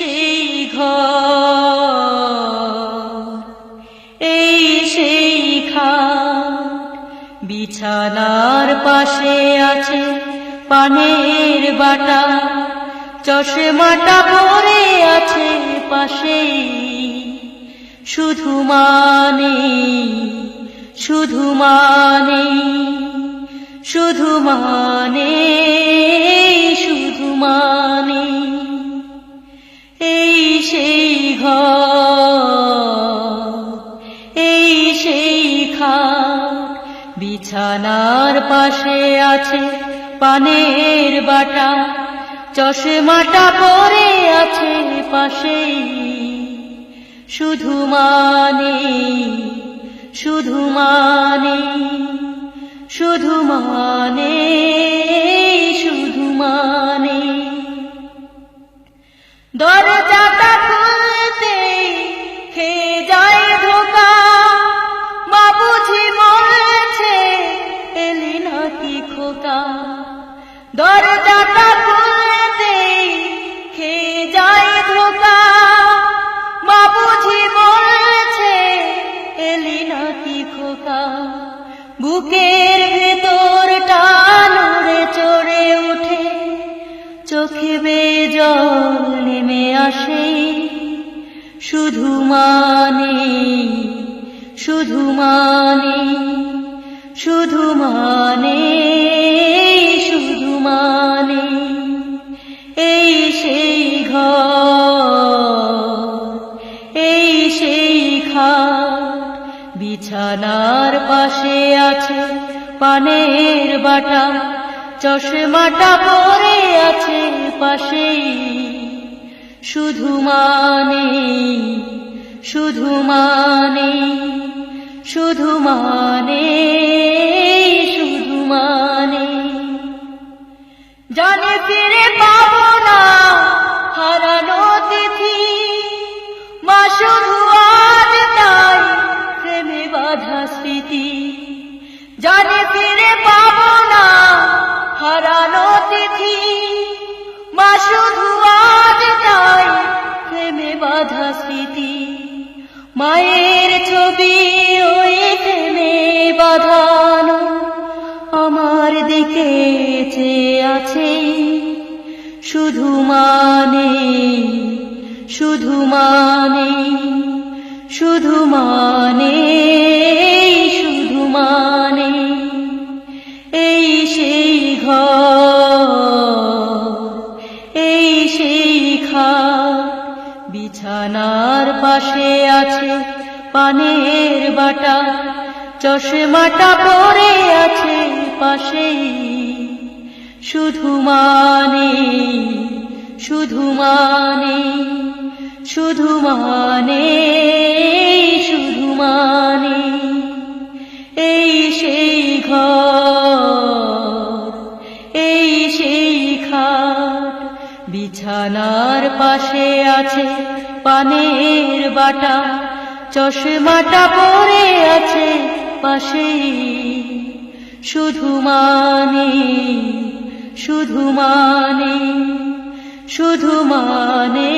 সেই ঘর, এই সেই খাট, বিছানার পাশে আছে পানের বাটা, চশমাটা পরে আছে পাশে। শুধু মানে, শুধু মানে, শুধু মানে, শুধু মানে, এই সেই ঘর, এই সেই খাট, বিছানার পাশে আছে পানের বাটা, চশমাটা পরে আছে পাশে। শুধু মানে, শুধু মানে, শুধু মানে, শুধু মানে। দরজাটা খুলতে খেয়ে যায় ধোকা, মা বুঝি মরেছে এলি নাকি খোকা। দরজাটা খুলতে খেয়ে যায় ধোকা, মা বুঝি মরেছে এলি নাকি খোকা। বুকের ভেতরটা নড়ে চড়ে ওঠে, চোখে বেয়ে জল নেমে আসে। শুধু মানে, শুধু মানে, শুধু মানে, শুধু মানে, এই সেই ঘর, এই সেই খাট, বিছানার পাশে আছে পানের বাটা, চশমাটা পরে আছে পাশে। শুধু মানে, শুধু মানে, শুধু মানে, শুধু মানে। জানি ফিরে পাবো না হারানো তিথি, মা শুধু আজ তাই প্রেমে বাঁধা স্মৃতি। জানি ফিরে পাবো না হারানো তিথি, মা শুধু আজ তাই প্রেমে বাঁধা স্মৃতি। মায়ের ছবি ওই প্রেমে বাঁধানো আমার দিকে চেয়ে আছে। শুধু মানে, শুধু মানে, শুধু মানে, শুধু মানে, এই সেই ঘর, এই সেই খাট, বিছানার পাশে আছে পানের বাটা, চশমাটা পরে আছে পাশে। শুধু মানে, শুধু মানে, শুধু মানে, শুধু মানে, এই সেই ঘর, এই সেই খাট, বিছানার পাশে আছে পানের বাটা, চশমাটা পরে আছে পাশে। শুধু মানে, শুধু মানে, শুধু মানে,